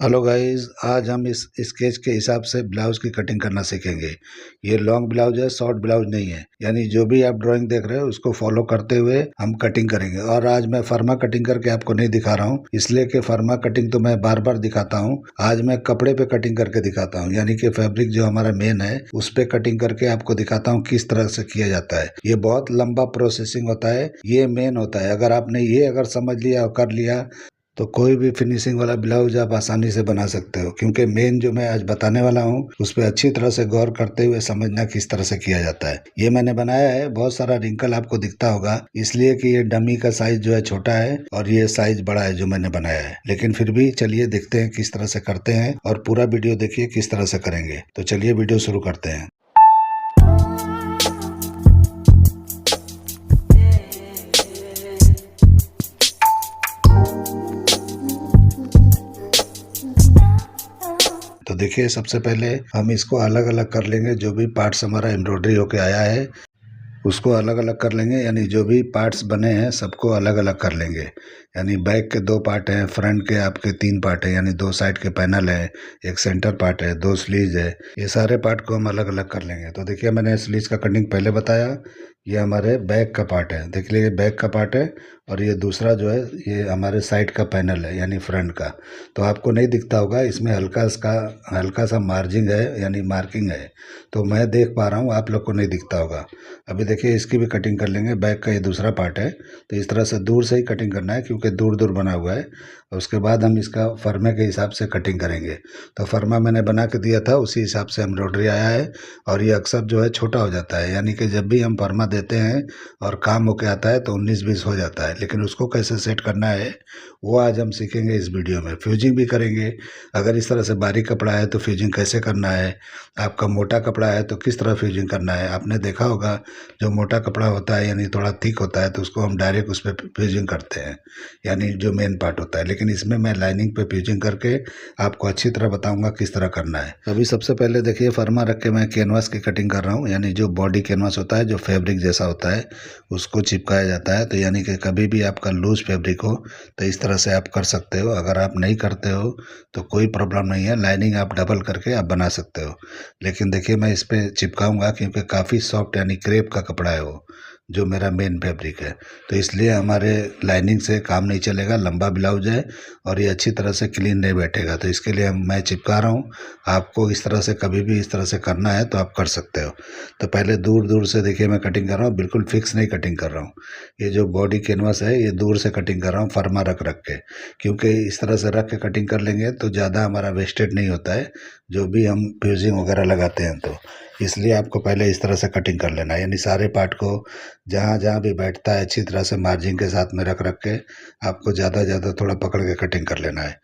Hello guys, आज हम इस स्केच के हिसाब से ब्लाउज की कटिंग करना सीखेंगे। ये लॉन्ग ब्लाउज है, शॉर्ट ब्लाउज नहीं है। यानी जो भी आप ड्राइंग देख रहे हो उसको फॉलो करते हुए हम कटिंग करेंगे। और आज मैं फर्मा कटिंग करके आपको नहीं दिखा रहा हूँ, इसलिए कि फर्मा कटिंग तो मैं बार बार दिखाता हूँ। आज मैं कपड़े पे कटिंग करके दिखाता हूँ, यानी कि फैब्रिक जो हमारा मेन है उस पे कटिंग करके आपको दिखाता हूँ किस तरह से किया जाता है। ये बहुत लंबा प्रोसेसिंग होता है, ये मेन होता है। अगर आपने ये अगर समझ लिया और कर लिया तो कोई भी फिनिशिंग वाला ब्लाउज आप आसानी से बना सकते हो, क्योंकि मेन जो मैं आज बताने वाला हूँ उस पर अच्छी तरह से गौर करते हुए समझना किस तरह से किया जाता है। ये मैंने बनाया है, बहुत सारा रिंकल आपको दिखता होगा, इसलिए कि ये डमी का साइज जो है छोटा है और ये साइज बड़ा है जो मैंने बनाया है। लेकिन फिर भी चलिए देखते हैं किस तरह से करते हैं, और पूरा वीडियो देखिए किस तरह से करेंगे। तो चलिए वीडियो शुरू करते हैं। तो देखिए, सबसे पहले हम इसको अलग अलग कर लेंगे। जो भी पार्ट्स हमारा एम्ब्रॉयडरी होके आया है उसको अलग अलग कर लेंगे, यानी जो भी पार्ट्स बने हैं सबको अलग अलग कर लेंगे। यानी बैक के 2 पार्ट हैं, फ्रंट के आपके 3 पार्ट हैं, यानी 2 साइड के पैनल है, एक सेंटर पार्ट है, 2 स्लीव्स है। ये सारे पार्ट को हम अलग अलग कर लेंगे। तो देखिए, मैंने स्लीव्स का कटिंग पहले बताया। ये हमारे बैक का पार्ट है, देख लीजिए बैक का पार्ट है। और ये दूसरा जो है ये हमारे साइड का पैनल है, यानी फ्रंट का। तो आपको नहीं दिखता होगा, इसमें हल्का सा मार्जिंग है, यानी मार्किंग है। तो मैं देख पा रहा हूँ, आप लोग को नहीं दिखता होगा। अभी देखिए, इसकी भी कटिंग कर लेंगे। बैक का ये दूसरा पार्ट है, तो इस तरह से दूर से ही कटिंग करना है, क्योंकि दूर दूर बना हुआ है। और उसके बाद हम इसका फर्मे के हिसाब से कटिंग करेंगे। तो फर्मा मैंने बना के दिया था, उसी हिसाब से एम्ब्रॉयडरी आया है। और ये अक्सर जो है छोटा हो जाता है, यानी कि जब भी हम फर्मा देते हैं और काम होके आता है तो 19-20 हो जाता है। लेकिन उसको कैसे सेट करना है वो आज हम सीखेंगे इस वीडियो में। फ्यूजिंग भी करेंगे। अगर इस तरह से बारीक कपड़ा है तो फ्यूजिंग कैसे करना है, आपका मोटा कपड़ा है तो किस तरह फ्यूजिंग करना है। आपने देखा होगा, जो मोटा कपड़ा होता है यानी थोड़ा थिक होता है तो उसको हम डायरेक्ट उस पर फ्यूजिंग करते हैं, यानी जो मेन पार्ट होता है। लेकिन इसमें मैं लाइनिंग पे फ्यूजिंग करके आपको अच्छी तरह बताऊंगा किस तरह करना है। अभी सबसे पहले देखिए, फर्मा रख के मैं कैनवास की कटिंग कर रहा हूँ। यानी जो बॉडी कैनवास होता है, जो फैब्रिक जैसा होता है, उसको चिपकाया जाता है। तो यानी कि कभी भी आपका लूज फैब्रिक हो तो इस तरह से आप कर सकते हो। अगर आप नहीं करते हो तो कोई प्रॉब्लम नहीं है, लाइनिंग आप डबल करके आप बना सकते हो। लेकिन देखिए, मैं इस पर चिपकाऊंगा क्योंकि काफ़ी सॉफ्ट यानी क्रेप का कपड़ा है वो, जो मेरा मेन फैब्रिक है। तो इसलिए हमारे लाइनिंग से काम नहीं चलेगा। लंबा ब्लाउज है और ये अच्छी तरह से क्लीन नहीं बैठेगा, तो इसके लिए मैं चिपका रहा हूँ। आपको इस तरह से कभी भी इस तरह से करना है तो आप कर सकते हो। तो पहले दूर दूर से देखिए मैं कटिंग कर रहा हूँ, बिल्कुल फिक्स नहीं कटिंग कर रहा हूँ। ये जो बॉडी कैनवास है ये दूर से कटिंग कर रहा हूँ, फर्मा रख रख के। क्योंकि इस तरह से रख के कटिंग कर लेंगे तो ज़्यादा हमारा वेस्टेड नहीं होता है, जो भी हम फ्यूजिंग वगैरह लगाते हैं। तो इसलिए आपको पहले इस तरह से कटिंग कर लेना है, यानी सारे पार्ट को जहाँ जहाँ भी बैठता है अच्छी तरह से मार्जिन के साथ में रख रख के आपको ज़्यादा थोड़ा पकड़ के कटिंग कर लेना है।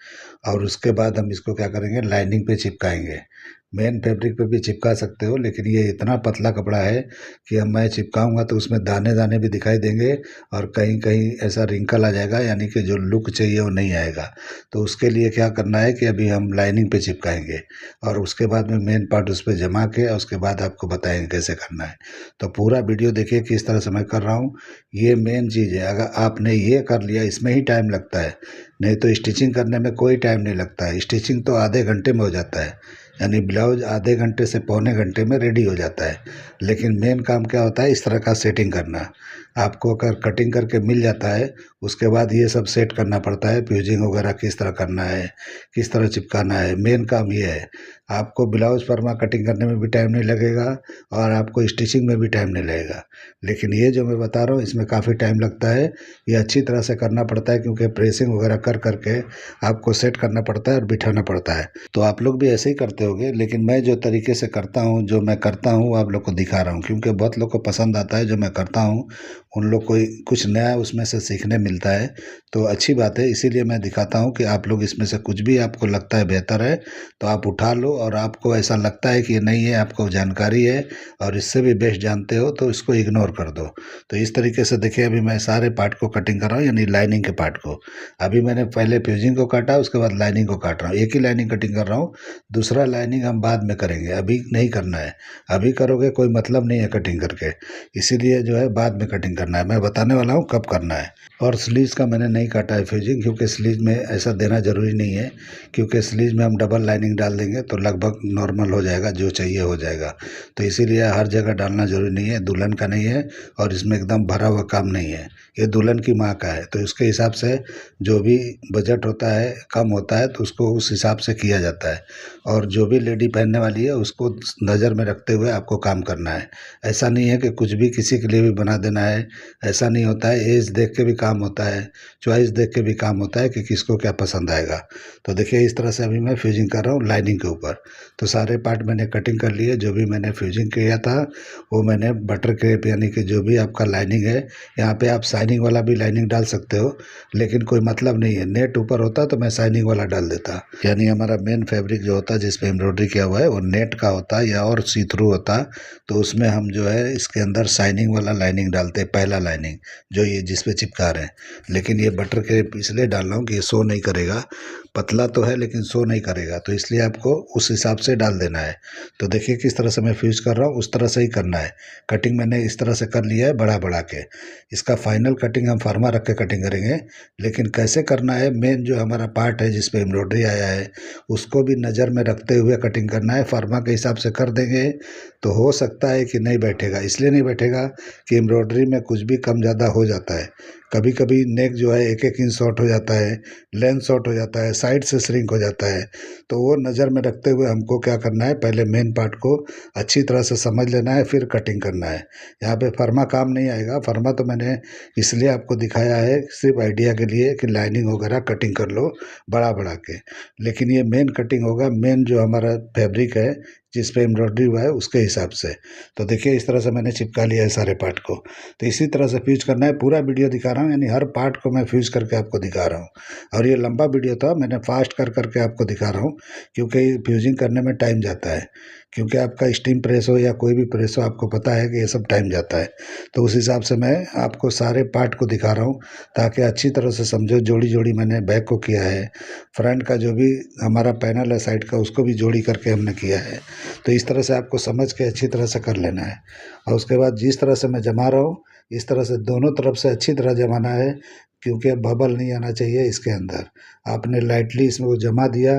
और उसके बाद हम इसको क्या करेंगे, लाइनिंग पे चिपकाएंगे। मेन फैब्रिक पे भी चिपका सकते हो, लेकिन ये इतना पतला कपड़ा है कि अब मैं चिपकाऊंगा तो उसमें दाने दाने भी दिखाई देंगे और कहीं कहीं ऐसा रिंकल आ जाएगा, यानी कि जो लुक चाहिए वो नहीं आएगा। तो उसके लिए क्या करना है कि अभी हम लाइनिंग पे चिपकाएंगे और उसके बाद में मेन पार्ट उस पर जमा के उसके बाद आपको बताएंगे कैसे करना है। तो पूरा वीडियो देखिए किस तरह से मैं कर रहा हूँ। ये मेन चीज़ है, अगर आपने ये कर लिया, इसमें ही टाइम लगता है, नहीं तो स्टिचिंग करने में कोई टाइम नहीं लगता है। स्टिचिंग तो आधे घंटे में हो जाता है, यानी ब्लाउज आधे घंटे से पौने घंटे में रेडी हो जाता है। लेकिन मेन काम क्या होता है, इस तरह का सेटिंग करना। आपको अगर कटिंग करके मिल जाता है उसके बाद ये सब सेट करना पड़ता है, फ्यूजिंग वगैरह किस तरह करना है, किस तरह चिपकाना है। मेन काम ये है। आपको ब्लाउज फर्मा कटिंग करने में भी टाइम नहीं लगेगा और आपको स्टिचिंग में भी टाइम नहीं लगेगा। लेकिन ये जो मैं बता रहा हूँ इसमें काफ़ी टाइम लगता है। ये अच्छी तरह से करना पड़ता है, क्योंकि प्रेसिंग वगैरह कर करके आपको सेट करना पड़ता है और बिठाना पड़ता है। तो आप लोग भी ऐसे ही करते होगे, लेकिन मैं जो तरीके से करता हूँ, जो मैं करता हूँ आप लोग को दिखा रहा हूँ, क्योंकि बहुत लोग को पसंद आता है जो मैं करता हूँ। उन लोग को कुछ नया उसमें से सीखने मिलता है, तो अच्छी बात है। इसीलिए मैं दिखाता हूँ कि आप लोग इसमें से कुछ भी आपको लगता है बेहतर है तो आप उठा लो, और आपको ऐसा लगता है कि ये नहीं है, आपको जानकारी है और इससे भी बेस्ट जानते हो, तो इसको इग्नोर कर दो। तो इस तरीके से देखिए, अभी मैं सारे पार्ट को कटिंग कर रहा हूँ, यानी लाइनिंग के पार्ट को। अभी मैंने पहले फ्यूजिंग को काटा, उसके बाद लाइनिंग को काट रहा हूँ। एक ही लाइनिंग कटिंग कर रहा हूँ, दूसरा लाइनिंग हम बाद में करेंगे, अभी नहीं करना है। अभी करोगे कोई मतलब नहीं है कटिंग करके, इसीलिए जो है बाद में कटिंग करना है, मैं बताने वाला हूँ कब करना है। और स्लीव्स का मैंने नहीं काटा है फ्यूजिंग, क्योंकि स्लीव में ऐसा देना ज़रूरी नहीं है, क्योंकि स्लीव में हम डबल लाइनिंग डाल देंगे तो लगभग नॉर्मल हो जाएगा, जो चाहिए हो जाएगा। तो इसीलिए हर जगह डालना ज़रूरी नहीं है, दुल्हन का नहीं है और इसमें एकदम भरा हुआ काम नहीं है, ये दुल्हन की माँ का है। तो उसके हिसाब से जो भी बजट होता है, कम होता है, तो उसको उस हिसाब से किया जाता है। और जो भी लेडी पहनने वाली है उसको नज़र में रखते हुए आपको काम करना है। ऐसा नहीं है कि कुछ भी किसी के लिए भी बना देना है, ऐसा नहीं होता है। एज देख के भी काम होता है, चॉइस देख के भी काम होता है कि किसको क्या पसंद आएगा। तो देखिए इस तरह से अभी मैं फ्यूजिंग कर रहा हूँ लाइनिंग के ऊपर। तो सारे पार्ट मैंने कटिंग कर लिए, जो भी मैंने फ्यूजिंग किया था वो मैंने बटर क्रेप यानी कि जो भी आपका लाइनिंग है, यहाँ पे आप शाइनिंग वाला भी लाइनिंग डाल सकते हो, लेकिन कोई मतलब नहीं है। नेट ऊपर होता तो मैं शाइनिंग वाला डाल देता, यानी हमारा मेन फैब्रिक जो होता है जिस पे एम्ब्रॉयडरी किया हुआ है वो नेट का होता या और सी थ्रू होता, तो उसमें हम जो है इसके अंदर शाइनिंग वाला लाइनिंग डालते हैं, पहला लाइनिंग जो ये जिस पे चिपका रहे हैं। लेकिन ये बटर के इसलिए डाल रहा हूँ कि ये शो नहीं करेगा, पतला तो है लेकिन शो नहीं करेगा, तो इसलिए आपको उस हिसाब से डाल देना है। तो देखिए किस तरह से मैं फ्यूज कर रहा हूँ, उस तरह से ही करना है। कटिंग मैंने इस तरह से कर लिया है बड़ा बड़ा के। इसका फाइनल कटिंग हम फर्मा रख के कटिंग करेंगे, लेकिन कैसे करना है, मेन जो हमारा पार्ट है जिस पे एम्ब्रॉयडरी आया है उसको भी नज़र में रखते हुए कटिंग करना है। फर्मा के हिसाब से कर देंगे तो हो सकता है कि नहीं बैठेगा। इसलिए नहीं बैठेगा कि एम्ब्रॉयडरी में कुछ भी कम ज़्यादा हो जाता है। कभी कभी नेक जो है 1-1 इंच शॉर्ट हो जाता है, लेंथ शॉर्ट हो जाता है, साइड से श्रिंक हो जाता है। तो वो नज़र में रखते हुए हमको क्या करना है, पहले मेन पार्ट को अच्छी तरह से समझ लेना है, फिर कटिंग करना है। यहाँ पे फर्मा काम नहीं आएगा। फर्मा तो मैंने इसलिए आपको दिखाया है सिर्फ आइडिया के लिए कि लाइनिंग वगैरह कटिंग कर लो बड़ा बड़ा के, लेकिन ये मेन कटिंग होगा, मेन जो हमारा फैब्रिक है जिस पे एम्ब्रॉयडरी हुआ है उसके हिसाब से। तो देखिए इस तरह से मैंने चिपका लिया है सारे पार्ट को। तो इसी तरह से फ्यूज करना है। पूरा वीडियो दिखा रहा हूँ, यानी हर पार्ट को मैं फ्यूज करके आपको दिखा रहा हूँ। और ये लंबा वीडियो था, मैंने फास्ट कर करके आपको दिखा रहा हूँ, क्योंकि फ्यूजिंग करने में टाइम जाता है। क्योंकि आपका स्टीम प्रेस हो या कोई भी प्रेस हो, आपको पता है कि ये सब टाइम जाता है। तो उस हिसाब से मैं आपको सारे पार्ट को दिखा रहा हूँ ताकि अच्छी तरह से समझो। जोड़ी जोड़ी मैंने बैक को किया है, फ्रंट का जो भी हमारा पैनल है साइड का उसको भी जोड़ी करके हमने किया है। तो इस तरह से आपको समझ के अच्छी तरह से कर लेना है। और उसके बाद जिस तरह से मैं जमा रहा हूँ इस तरह से दोनों तरफ से अच्छी तरह जमाना है, क्योंकि अब बबल नहीं आना चाहिए इसके अंदर। आपने लाइटली इसमें वो जमा दिया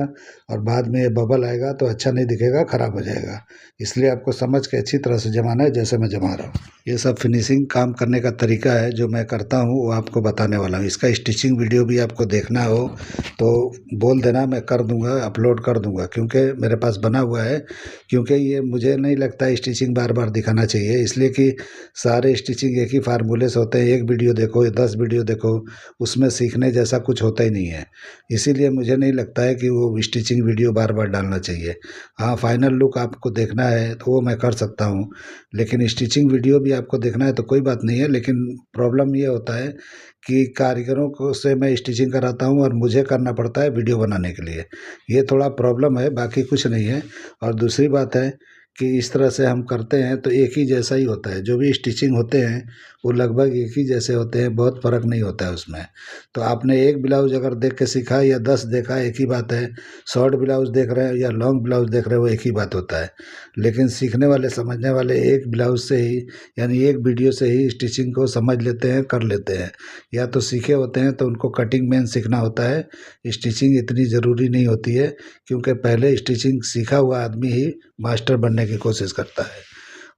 और बाद में ये बबल आएगा तो अच्छा नहीं दिखेगा, ख़राब हो जाएगा। इसलिए आपको समझ के अच्छी तरह से जमाना है जैसे मैं जमा रहा हूँ। ये सब फिनिशिंग काम करने का तरीका है जो मैं करता हूँ, वो आपको बताने वाला हूँ। इसका स्टिचिंग वीडियो भी आपको देखना हो तो बोल देना, मैं कर दूँगा, अपलोड कर दूँगा, क्योंकि मेरे पास बना हुआ है। क्योंकि ये मुझे नहीं लगता स्टिचिंग बार बार दिखाना चाहिए, इसलिए कि सारे स्टिचिंग एक ही फार्मूले से होते हैं। एक वीडियो देखो, 10 वीडियो देखो, उसमें सीखने जैसा कुछ होता ही नहीं है। इसीलिए मुझे नहीं लगता है कि वो स्टिचिंग वीडियो बार बार डालना चाहिए। हाँ, फाइनल लुक आपको देखना है तो वो मैं कर सकता हूँ, लेकिन स्टिचिंग वीडियो भी आपको देखना है तो कोई बात नहीं है। लेकिन प्रॉब्लम ये होता है कि कारीगरों को से मैं स्टिचिंग कराता हूँ और मुझे करना पड़ता है वीडियो बनाने के लिए। ये थोड़ा प्रॉब्लम है, बाकी कुछ नहीं है। और दूसरी बात है कि इस तरह से हम करते हैं तो एक ही जैसा ही होता है। जो भी स्टिचिंग होते हैं वो लगभग एक ही जैसे होते हैं, बहुत फ़र्क नहीं होता है उसमें। तो आपने एक ब्लाउज अगर देख के सीखा या 10 देखा, एक ही बात है। शॉर्ट ब्लाउज देख रहे हैं या लॉन्ग ब्लाउज देख रहे हो, एक ही बात होता है। लेकिन सीखने वाले, समझने वाले एक ब्लाउज से ही, यानी एक वीडियो से ही स्टिचिंग को समझ लेते हैं, कर लेते हैं। या तो सीखे होते हैं तो उनको कटिंग मेन सीखना होता है, स्टिचिंग इतनी ज़रूरी नहीं होती है, क्योंकि पहले स्टिचिंग सीखा हुआ आदमी ही मास्टर बनने की कोशिश करता है।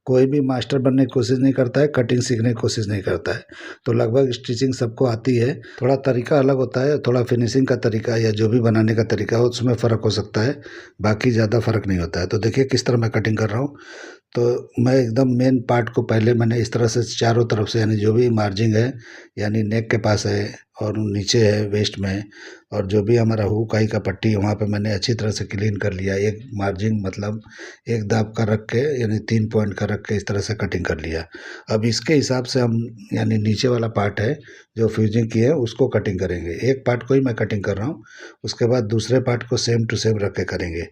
कोई भी मास्टर बनने की कोशिश नहीं करता है, कटिंग सीखने की कोशिश नहीं करता है। तो लगभग स्टिचिंग सबको आती है, थोड़ा तरीका अलग होता है, थोड़ा फिनिशिंग का तरीका या जो भी बनाने का तरीका हो उसमें फ़र्क हो सकता है, बाकी ज़्यादा फ़र्क नहीं होता है। तो देखिए किस तरह मैं कटिंग कर रहा हूँ। तो मैं एकदम मेन पार्ट को पहले मैंने इस तरह से चारों तरफ से, यानी जो भी मार्जिंग है, यानी नेक के पास है और नीचे है वेस्ट में, और जो भी हमारा हुकाई का पट्टी है वहाँ पे मैंने अच्छी तरह से क्लीन कर लिया। एक मार्जिंग मतलब एक दाब का रख के, यानी 3 पॉइंट का रख के इस तरह से कटिंग कर लिया। अब इसके हिसाब से हम, यानी नीचे वाला पार्ट है जो फ्यूजिंग की है उसको कटिंग करेंगे। एक पार्ट को ही मैं कटिंग कर रहा हूँ, उसके बाद दूसरे पार्ट को सेम टू सेम रख के करेंगे।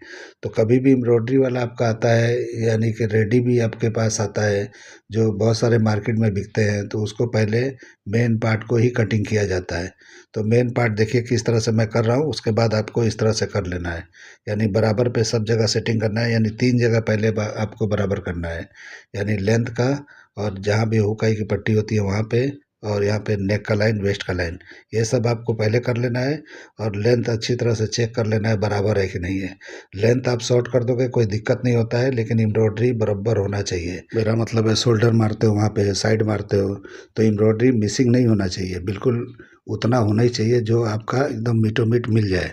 तो कभी भी एम्ब्रॉयडरी वाला आपका आता है, यानी कि रेडी भी आपके पास आता है जो बहुत सारे मार्केट में बिकते हैं, तो उसको पहले मेन पार्ट को ही कटिंग किया जाता है। तो मेन पार्ट देखिए किस तरह से मैं कर रहा हूँ, उसके बाद आपको इस तरह से कर लेना है, यानी बराबर पे सब जगह सेटिंग करना है। यानी 3 जगह पहले आपको बराबर करना है, यानी लेंथ का और जहाँ भी हुकाई की पट्टी होती है वहाँ पे, और यहाँ पे नेक का लाइन, वेस्ट का लाइन, ये सब आपको पहले कर लेना है। और लेंथ अच्छी तरह से चेक कर लेना है बराबर है कि नहीं है। लेंथ आप शॉर्ट कर दोगे कोई दिक्कत नहीं होता है, लेकिन एम्ब्रॉयडरी बराबर होना चाहिए। मेरा मतलब है शोल्डर मारते हो वहाँ पे, साइड मारते हो, तो एम्ब्रॉयडरी मिसिंग नहीं होना चाहिए, बिल्कुल उतना होना ही चाहिए जो आपका एकदम मीटो मीट मिल जाए।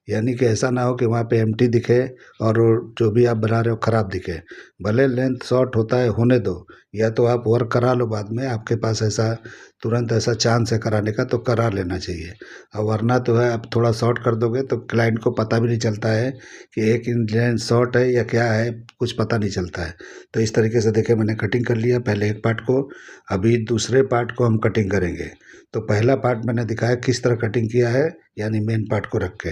यानी कि ऐसा ना हो कि वहाँ पे एम्प्टी दिखे और जो भी आप बना रहे हो ख़राब दिखे। भले लेंथ शॉर्ट होता है, होने दो, या तो आप वर्क करा लो बाद में, आपके पास ऐसा तुरंत ऐसा चांस है कराने का तो करा लेना चाहिए। और वरना तो है आप थोड़ा शॉर्ट कर दोगे तो क्लाइंट को पता भी नहीं चलता है कि एक इंच लेंथ शॉर्ट है या क्या है, कुछ पता नहीं चलता है। तो इस तरीके से देखिए मैंने कटिंग कर लिया पहले एक पार्ट को, अभी दूसरे पार्ट को हम कटिंग करेंगे। तो पहला पार्ट मैंने दिखाया किस तरह कटिंग किया है, यानी मेन पार्ट को रख के।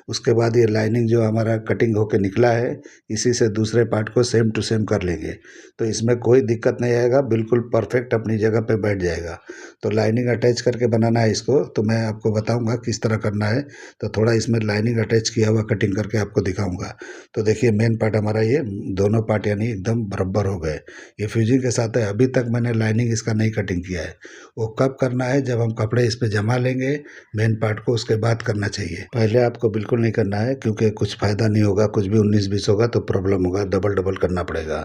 उसके बाद ये लाइनिंग जो हमारा कटिंग होके निकला है, इसी से दूसरे पार्ट को सेम टू सेम कर लेंगे। तो इसमें कोई दिक्कत नहीं आएगा, बिल्कुल परफेक्ट अपनी जगह पे बैठ जाएगा। तो लाइनिंग अटैच करके बनाना है इसको, तो मैं आपको बताऊंगा किस तरह करना है। तो थोड़ा इसमें लाइनिंग अटैच किया हुआ कटिंग करके आपको दिखाऊंगा। तो देखिए मेन पार्ट हमारा ये दोनों पार्ट यानी एकदम बराबर हो गए। ये फ्यूजिंग के साथ है, अभी तक मैंने लाइनिंग इसका नहीं कटिंग किया है। वो कब करना है, जब हम कपड़े इस पे जमा लेंगे मेन पार्ट को, उसके बाद करना चाहिए। पहले आपको बिल्कुल नहीं करना है, क्योंकि कुछ फायदा नहीं होगा, कुछ भी 19-20 होगा तो प्रॉब्लम होगा, डबल डबल करना पड़ेगा।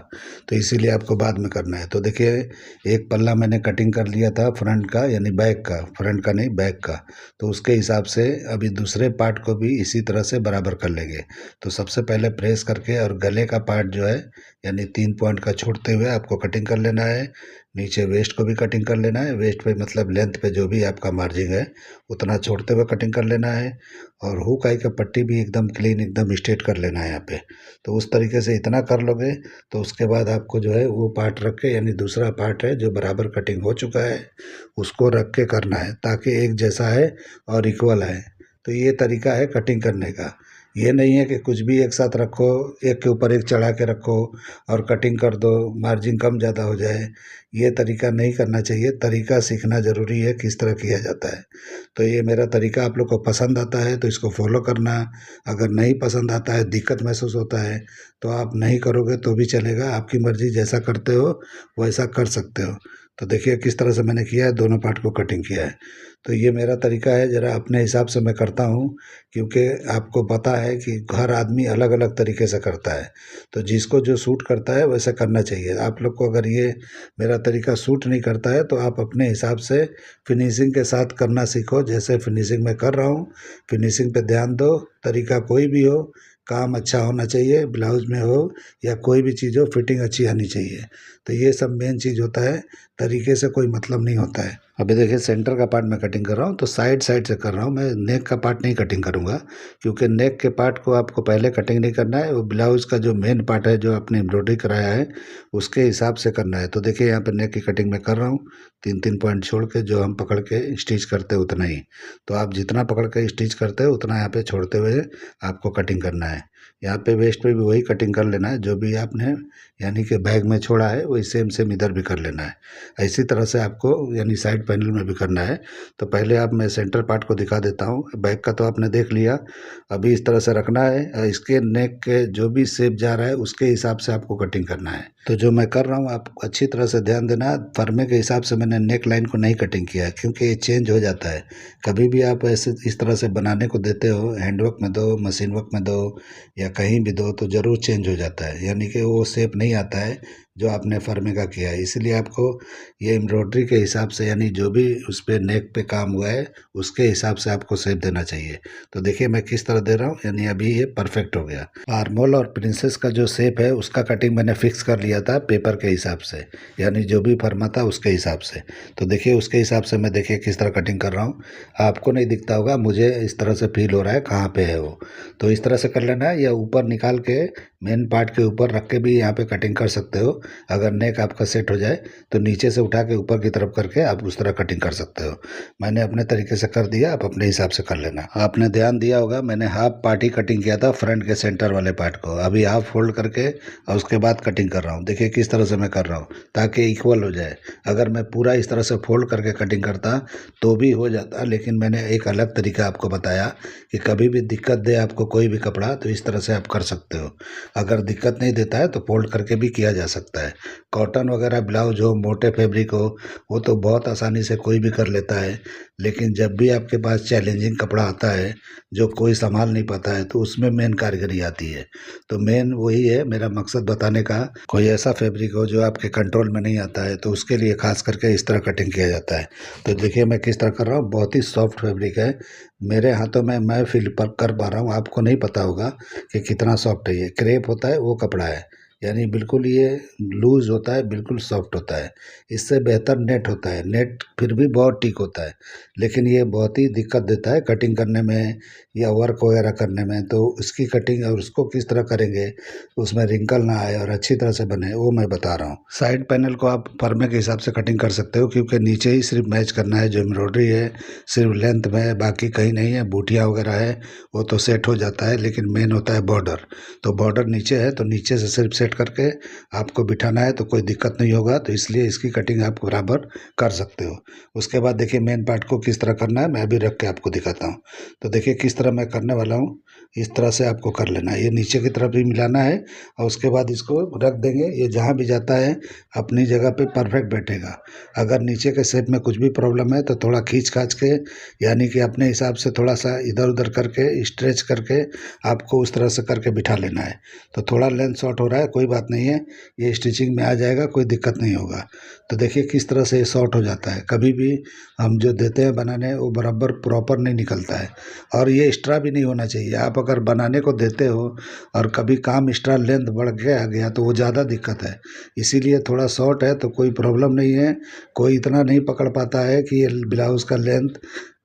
तो इसीलिए आपको बाद में करना है। तो देखिए एक पल्ला मैंने कटिंग कर लिया था फ्रंट का, यानी बैक का, फ्रंट का नहीं बैक का। तो उसके हिसाब से अभी दूसरे पार्ट को भी इसी तरह से बराबर कर लेंगे। तो सबसे पहले प्रेस करके और गले का पार्ट जो है यानी 3 पॉइंट का छोड़ते हुए आपको कटिंग कर लेना है। नीचे वेस्ट को भी कटिंग कर लेना है, वेस्ट पे मतलब लेंथ पे जो भी आपका मार्जिन है उतना छोड़ते हुए कटिंग कर लेना है। और हुक आई का पट्टी भी एकदम क्लीन, एकदम स्ट्रेट कर लेना है यहाँ पे। तो उस तरीके से इतना कर लोगे तो उसके बाद आपको जो है वो पार्ट रख के, यानी दूसरा पार्ट है जो बराबर कटिंग हो चुका है, उसको रख के करना है ताकि एक जैसा है और इक्वल है। तो ये तरीका है कटिंग करने का। ये नहीं है कि कुछ भी एक साथ रखो, एक के ऊपर एक चढ़ा के रखो और कटिंग कर दो, मार्जिन कम ज़्यादा हो जाए। ये तरीका नहीं करना चाहिए, तरीका सीखना ज़रूरी है किस तरह किया जाता है। तो ये मेरा तरीका आप लोग को पसंद आता है तो इसको फॉलो करना। अगर नहीं पसंद आता है, दिक्कत महसूस होता है, तो आप नहीं करोगे तो भी चलेगा, आपकी मर्ज़ी, जैसा करते हो वैसा कर सकते हो। तो देखिए किस तरह से मैंने किया है, दोनों पार्ट को कटिंग किया है। तो ये मेरा तरीका है, ज़रा अपने हिसाब से मैं करता हूँ, क्योंकि आपको पता है कि हर आदमी अलग अलग तरीके से करता है। तो जिसको जो सूट करता है वैसा करना चाहिए। आप लोग को अगर ये मेरा तरीका सूट नहीं करता है तो आप अपने हिसाब से फिनिशिंग के साथ करना सीखो। जैसे फिनिशिंग मैं कर रहा हूँ, फिनिशिंग पे ध्यान दो। तरीका कोई भी हो, काम अच्छा होना चाहिए, ब्लाउज में हो या कोई भी चीज़ हो, फिटिंग अच्छी आनी चाहिए। तो ये सब मेन चीज़ होता है, तरीके से कोई मतलब नहीं होता है। अभी देखिए सेंटर का पार्ट मैं कटिंग कर रहा हूँ तो साइड साइड से कर रहा हूँ मैं, नेक का पार्ट नहीं कटिंग करूँगा, क्योंकि नेक के पार्ट को आपको पहले कटिंग नहीं करना है। वो ब्लाउज़ का जो मेन पार्ट है जो आपने एम्ब्रॉयडरी कराया है उसके हिसाब से करना है। तो देखिए यहाँ पर नेक की कटिंग मैं कर रहा हूँ, 3-3 पॉइंट छोड़ के, जो हम पकड़ के स्टिच करते हैं उतना ही। तो आप जितना पकड़ के स्टिच करते हो उतना यहाँ पे छोड़ते हुए आपको कटिंग करना है। यहाँ पे वेस्ट पे भी वही कटिंग कर लेना है, जो भी आपने यानी कि बैग में छोड़ा है वही सेम सेम इधर भी कर लेना है। इसी तरह से आपको यानी साइड पैनल में भी करना है। तो पहले आप मैं सेंटर पार्ट को दिखा देता हूँ। बैग का तो आपने देख लिया, अभी इस तरह से रखना है और इसके नेक के जो भी शेप जा रहा है उसके हिसाब से आपको कटिंग करना है। तो जो मैं कर रहा हूँ आप अच्छी तरह से ध्यान देना, फर्मे के हिसाब से मैंने नेक लाइन को नहीं कटिंग किया है, क्योंकि ये चेंज हो जाता है। कभी भी आप ऐसे इस तरह से बनाने को देते हो, हैंडवर्क में दो, मशीन वर्क में दो या कहीं भी दो, तो ज़रूर चेंज हो जाता है, यानी कि वो शेप नहीं आता है जो आपने फर्मे का किया है। इसलिए आपको ये एम्ब्रॉयडरी के हिसाब से, यानी जो भी उस पर नेक पे काम हुआ है उसके हिसाब से आपको शेप देना चाहिए। तो देखिए मैं किस तरह दे रहा हूँ, यानी अभी ये परफेक्ट हो गया। आर्मोल और प्रिंसेस का जो शेप है उसका कटिंग मैंने फिक्स कर लिया था पेपर के हिसाब से, यानी जो भी फर्मा था उसके हिसाब से। तो देखिए उसके हिसाब से मैं देखिए किस तरह कटिंग कर रहा हूँ। आपको नहीं दिखता होगा, मुझे इस तरह से फील हो रहा है कहाँ पे है वो। तो इस तरह से कर लेना है, या ऊपर निकाल के मेन पार्ट के ऊपर रख के भी यहाँ पे कटिंग कर सकते हो। अगर नेक आपका सेट हो जाए तो नीचे से उठा के ऊपर की तरफ करके आप उस तरह कटिंग कर सकते हो। मैंने अपने तरीके से कर दिया, आप अपने हिसाब से कर लेना। आपने ध्यान दिया होगा मैंने हाफ पार्ट ही कटिंग किया था फ्रंट के सेंटर वाले पार्ट को, अभी हाफ फोल्ड करके और उसके बाद कटिंग कर रहा हूँ। देखिए किस तरह से मैं कर रहा हूँ ताकि इक्वल हो जाए। अगर मैं पूरा इस तरह से फोल्ड करके कटिंग करता तो भी हो जाता, लेकिन मैंने एक अलग तरीका आपको बताया कि कभी भी दिक्कत दे आपको कोई भी कपड़ा तो इस तरह से आप कर सकते हो। अगर दिक्कत नहीं देता है तो फोल्ड करके भी किया जा सकता है। सकता है। कॉटन वगैरह ब्लाउज हो, मोटे फैब्रिक हो, वो तो बहुत आसानी से कोई भी कर लेता है। लेकिन जब भी आपके पास चैलेंजिंग कपड़ा आता है जो कोई संभाल नहीं पाता है, तो उसमें मेन कारीगरी आती है। तो मेन वही है मेरा मकसद बताने का। कोई ऐसा फैब्रिक हो जो आपके कंट्रोल में नहीं आता है, तो उसके लिए खास करके इस तरह कटिंग किया जाता है। तो देखिए मैं किस तरह कर रहा हूँ। बहुत ही सॉफ्ट फैब्रिक है, मेरे हाथों में मैं फील पर कर पा रहा हूँ, आपको नहीं पता होगा कि कितना सॉफ्ट है। ये क्रेप होता है वो कपड़ा है, यानी बिल्कुल ये लूज होता है, बिल्कुल सॉफ्ट होता है। इससे बेहतर नेट होता है, नेट फिर भी बहुत ठीक होता है, लेकिन ये बहुत ही दिक्कत देता है कटिंग करने में या वर्क वगैरह करने में। तो इसकी कटिंग और उसको किस तरह करेंगे उसमें रिंकल ना आए और अच्छी तरह से बने, वो मैं बता रहा हूँ। साइड पैनल को आप फरमे के हिसाब से कटिंग कर सकते हो, क्योंकि नीचे ही सिर्फ मैच करना है। जो एम्ब्रॉयडरी है सिर्फ लेंथ में है, बाकी कहीं नहीं है। बूटियाँ वगैरह है वो तो सेट हो जाता है, लेकिन मेन होता है बॉर्डर। तो बॉर्डर नीचे है, तो नीचे से सिर्फ सेट करके आपको बिठाना है, तो कोई दिक्कत नहीं होगा। तो इसलिए इसकी कटिंग आप बराबर कर सकते हो। उसके बाद देखिए मेन पार्ट को किस तरह करना है, मैं अभी रख के आपको दिखाता हूँ। तो देखिए किस तरह मैं करने वाला हूँ, इस तरह से आपको कर लेना है। ये नीचे की तरफ भी मिलाना है और उसके बाद इसको रख देंगे। ये जहाँ भी जाता है अपनी जगह पे परफेक्ट बैठेगा। अगर नीचे के शेप में कुछ भी प्रॉब्लम है तो थोड़ा खींच खाच के, यानी कि अपने हिसाब से थोड़ा सा इधर उधर करके स्ट्रेच करके आपको उस तरह से करके बिठा लेना है। तो थोड़ा लेंथ शॉर्ट हो रहा है, कोई बात नहीं है, ये स्टिचिंग में आ जाएगा, कोई दिक्कत नहीं होगा। तो देखिए किस तरह से ये शॉर्ट हो जाता है। कभी भी हम जो देते हैं बनाने वो बराबर प्रॉपर नहीं निकलता है, और ये एक्स्ट्रा भी नहीं होना चाहिए। आप अगर बनाने को देते हो और कभी काम एक्स्ट्रा लेंथ बढ़ के आ गया तो वो ज़्यादा दिक्कत है। इसीलिए थोड़ा शॉर्ट है तो कोई प्रॉब्लम नहीं है। कोई इतना नहीं पकड़ पाता है कि ये ब्लाउज़ का लेंथ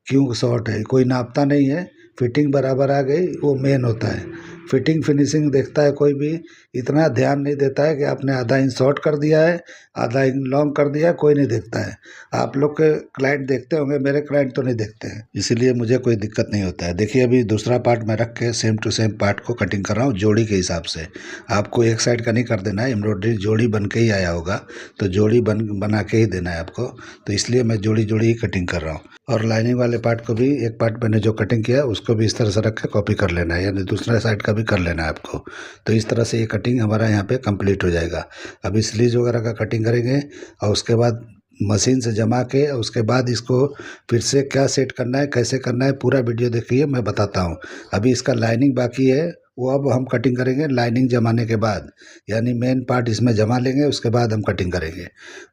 क्यों शॉर्ट है, कोई नापता नहीं है। फिटिंग बराबर आ गई वो मेन होता है। फिटिंग फिनिशिंग देखता है कोई भी, इतना ध्यान नहीं देता है कि आपने आधा इंच शॉर्ट कर दिया है, आधा इंच लॉन्ग कर दिया है, कोई नहीं देखता है। आप लोग के क्लाइंट देखते होंगे, मेरे क्लाइंट तो नहीं देखते हैं, इसीलिए मुझे कोई दिक्कत नहीं होता है। देखिए अभी दूसरा पार्ट मैं रख के सेम टू सेम पार्ट को कटिंग कर रहा हूँ जोड़ी के हिसाब से। आपको एक साइड का नहीं कर देना है, एम्ब्रॉयडरी जोड़ी बन के ही आया होगा, तो जोड़ी बना के ही देना है आपको। तो इसलिए मैं जोड़ी जोड़ी ही कटिंग कर रहा हूँ। और लाइनिंग वाले पार्ट को भी, एक पार्ट मैंने जो कटिंग किया उसको भी इस तरह से रख के कॉपी कर लेना है, यानी दूसरा साइड का भी कर लेना है आपको। तो इस तरह से ये कटिंग हमारा यहाँ पे कंप्लीट हो जाएगा। अभी स्लीव्स वगैरह का कटिंग करेंगे और उसके बाद मशीन से जमा के उसके बाद इसको फिर से क्या सेट करना है, कैसे करना है, पूरा वीडियो देखिए, मैं बताता हूँ। अभी इसका लाइनिंग बाकी है, वो अब हम कटिंग करेंगे लाइनिंग जमाने के बाद, यानी मेन पार्ट इसमें जमा लेंगे, उसके बाद हम कटिंग करेंगे।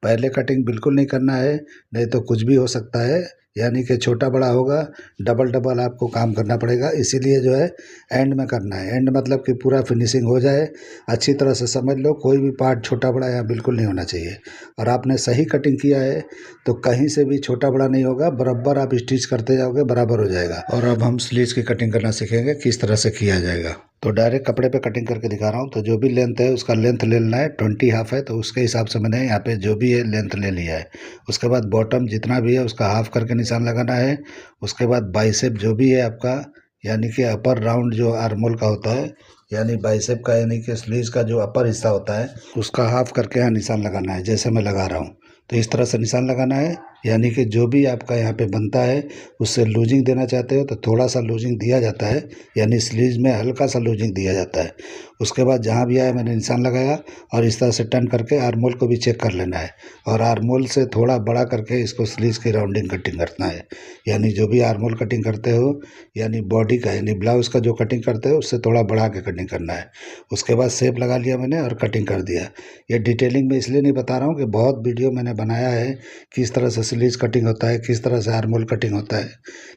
पहले कटिंग बिल्कुल नहीं करना है, नहीं तो कुछ भी हो सकता है, यानी कि छोटा बड़ा होगा, डबल डबल आपको काम करना पड़ेगा। इसीलिए जो है एंड में करना है। एंड मतलब कि पूरा फिनिशिंग हो जाए, अच्छी तरह से समझ लो, कोई भी पार्ट छोटा बड़ा यहाँ बिल्कुल नहीं होना चाहिए। और आपने सही कटिंग किया है तो कहीं से भी छोटा बड़ा नहीं होगा, बराबर आप स्टिच करते जाओगे, बराबर हो जाएगा। और अब हम स्लीव्स की कटिंग करना सीखेंगे किस तरह से किया जाएगा। तो डायरेक्ट कपड़े पे कटिंग करके दिखा रहा हूँ। तो जो भी लेंथ है उसका लेंथ ले लेना है। 20 हाफ है तो उसके हिसाब से मैंने यहाँ पे जो भी है लेंथ ले लिया है। उसके बाद बॉटम जितना भी है उसका हाफ करके निशान लगाना है। उसके बाद बाइसेप जो भी है आपका, यानी कि अपर राउंड जो आर्मोल का होता है, यानी बाइसेप का, यानी कि स्लीव्स का जो अपर हिस्सा होता है उसका हाफ करके यहाँ निशान लगाना है, जैसे मैं लगा रहा हूँ। तो इस तरह से निशान लगाना है, यानी कि जो भी आपका यहाँ पे बनता है उससे लूजिंग देना चाहते हो तो थोड़ा सा लूजिंग दिया जाता है, यानी स्लीव्स में हल्का सा लूजिंग दिया जाता है। उसके बाद जहाँ भी आया मैंने निशान लगाया और इस तरह से टर्न करके आर्मोल को भी चेक कर लेना है, और आर्मोल से थोड़ा बड़ा करके इसको स्लीव्स की राउंडिंग कटिंग करना है। यानी जो भी आर्मोल कटिंग करते हो, यानी बॉडी का, यानी ब्लाउज़ का जो कटिंग करते हो उससे थोड़ा बढ़ा के कटिंग करना है। उसके बाद शेप लगा लिया मैंने और कटिंग कर दिया। ये डिटेलिंग में इसलिए नहीं बता रहा हूँ कि बहुत वीडियो मैंने बनाया है किस तरह से स्लीव्स कटिंग होता है, किस तरह से आर्मोल कटिंग होता है,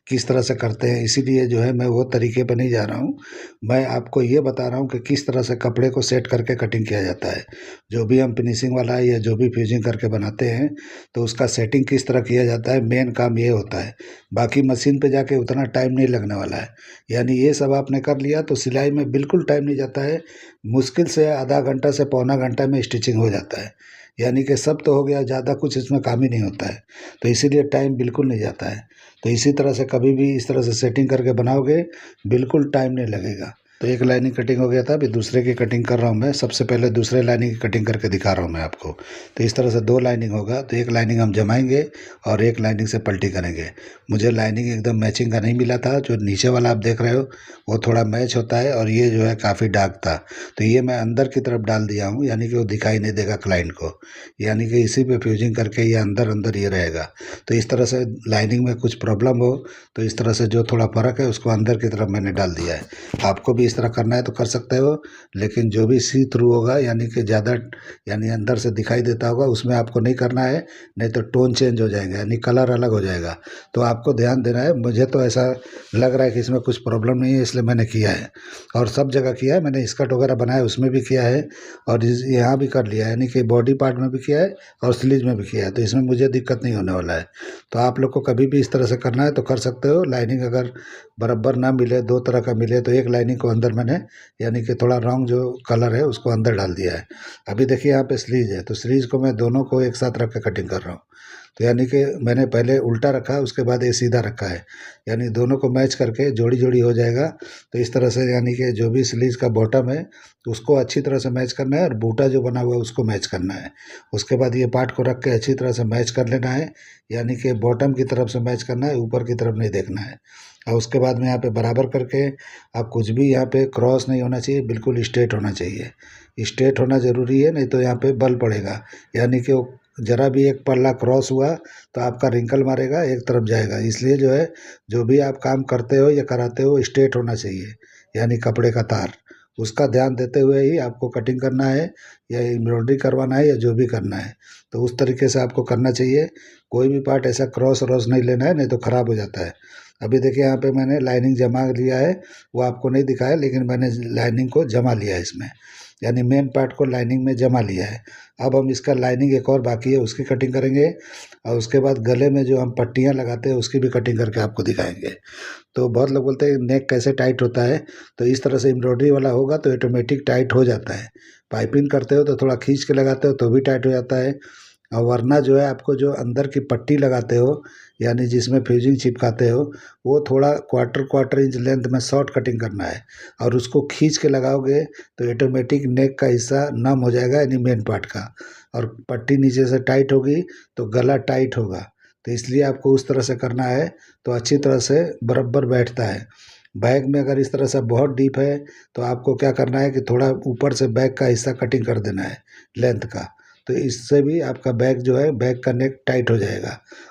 किस तरह से करते हैं, इसीलिए जो है मैं वो तरीके पर नहीं जा रहा हूँ। मैं आपको ये बता रहा हूँ कि किस तरह से कपड़े को सेट करके कटिंग किया जाता है। जो भी हम फिनिशिंग वाला है या जो भी फ्यूजिंग करके बनाते हैं तो उसका सेटिंग किस तरह किया जाता है, मेन काम ये होता है। बाकी मशीन पे जाके उतना टाइम नहीं लगने वाला है। यानी ये सब आपने कर लिया तो सिलाई में बिल्कुल टाइम नहीं जाता है, मुश्किल से आधा घंटा से पौना घंटा में स्टिचिंग हो जाता है। यानी कि सब तो हो गया, ज़्यादा कुछ इसमें काम ही नहीं होता है, तो इसीलिए टाइम बिल्कुल नहीं जाता है। तो इसी तरह से कभी भी इस तरह से सेटिंग करके बनाओगे बिल्कुल टाइम नहीं लगेगा। तो एक लाइनिंग कटिंग हो गया था, अभी दूसरे की कटिंग कर रहा हूँ मैं। सबसे पहले दूसरे लाइनिंग की कटिंग करके दिखा रहा हूँ मैं आपको। तो इस तरह से दो लाइनिंग होगा, तो एक लाइनिंग हम जमाएंगे और एक लाइनिंग से पलटी करेंगे। मुझे लाइनिंग एकदम मैचिंग का नहीं मिला था, जो नीचे वाला आप देख रहे हो वो थोड़ा मैच होता है और ये जो है काफ़ी डार्क था। तो ये मैं अंदर की तरफ डाल दिया हूँ, यानी कि वो दिखाई नहीं देगा क्लाइंट को, यानी कि इसी पे फ्यूजिंग करके ये अंदर अंदर ये रहेगा। तो इस तरह से लाइनिंग में कुछ प्रॉब्लम हो तो इस तरह से जो थोड़ा फ़र्क है उसको अंदर की तरफ मैंने डाल दिया है। आपको भी इस तरह करना है तो कर सकते हो, लेकिन जो भी सी थ्रू होगा यानी कि ज़्यादा यानी अंदर से दिखाई देता होगा उसमें आपको नहीं करना है, नहीं तो टोन चेंज हो जाएगा यानी कलर अलग हो जाएगा। तो आपको ध्यान देना है। मुझे तो ऐसा लग रहा है कि इसमें कुछ प्रॉब्लम नहीं है, इसलिए मैंने किया है। और सब जगह किया है मैंने, स्कर्ट वगैरह बनाया उसमें भी किया है और यहाँ भी कर लिया है, यानी कि बॉडी पार्ट में भी किया है और स्लीव में भी किया है। तो इसमें मुझे दिक्कत नहीं होने वाला है। तो आप लोग को कभी भी इस तरह से करना है तो कर सकते हो। लाइनिंग अगर बराबर ना मिले, दो तरह का मिले, तो एक लाइनिंग को अंदर मैंने यानी कि थोड़ा रॉन्ग जो कलर है उसको अंदर डाल दिया है। अभी देखिए यहाँ पे स्लीव है, तो स्लीव को मैं दोनों को एक साथ रख के कटिंग कर रहा हूँ। तो यानी कि मैंने पहले उल्टा रखा, उसके बाद ये सीधा रखा है, यानी दोनों को मैच करके जोड़ी जोड़ी हो जाएगा। तो इस तरह से यानी कि जो भी स्लीव का बॉटम है उसको अच्छी तरह से मैच करना है और बूटा जो बना हुआ है उसको मैच करना है। उसके बाद ये पार्ट को रख के अच्छी तरह से मैच कर लेना है, यानी कि बॉटम की तरफ से मैच करना है, ऊपर की तरफ नहीं देखना है। और उसके बाद में यहाँ पे बराबर करके आप कुछ भी यहाँ पे क्रॉस नहीं होना चाहिए, बिल्कुल स्ट्रेट होना चाहिए। स्ट्रेट होना ज़रूरी है, नहीं तो यहाँ पे बल पड़ेगा, यानी कि वो ज़रा भी एक पल्ला क्रॉस हुआ तो आपका रिंकल मारेगा, एक तरफ जाएगा। इसलिए जो है जो भी आप काम करते हो या कराते हो स्ट्रेट होना चाहिए, यानी कपड़े का तार। उसका ध्यान देते हुए ही आपको कटिंग करना है या एम्ब्रॉयडरी करवाना है या जो भी करना है, तो उस तरीके से आपको करना चाहिए। कोई भी पार्ट ऐसा क्रॉस व्रॉस नहीं लेना है, नहीं तो ख़राब हो जाता है। अभी देखिए यहाँ पे मैंने लाइनिंग जमा लिया है, वो आपको नहीं दिखाया लेकिन मैंने लाइनिंग को जमा लिया है इसमें, यानी मेन पार्ट को लाइनिंग में जमा लिया है। अब हम इसका लाइनिंग एक और बाकी है उसकी कटिंग करेंगे और उसके बाद गले में जो हम पट्टियाँ लगाते हैं उसकी भी कटिंग करके आपको दिखाएंगे। तो बहुत लोग बोलते हैं नेक कैसे टाइट होता है, तो इस तरह से एम्ब्रॉयडरी वाला होगा तो ऑटोमेटिक टाइट हो जाता है। पाइपिंग करते हो तो थोड़ा खींच के लगाते हो तो भी टाइट हो जाता है। और वरना जो है आपको जो अंदर की पट्टी लगाते हो यानी जिसमें फ्यूजिंग चिपकाते हो वो थोड़ा क्वार्टर क्वार्टर इंच लेंथ में शॉर्ट कटिंग करना है और उसको खींच के लगाओगे तो ऑटोमेटिक नेक का हिस्सा नम हो जाएगा, यानी मेन पार्ट का, और पट्टी नीचे से टाइट होगी तो गला टाइट होगा। तो इसलिए आपको उस तरह से करना है तो अच्छी तरह से बराबर बैठता है। बैक में अगर इस तरह से बहुत डीप है तो आपको क्या करना है कि थोड़ा ऊपर से बैक का हिस्सा कटिंग कर देना है लेंथ का। तो इससे भी आपका बैक जो है बैक का नेक टाइट हो जाएगा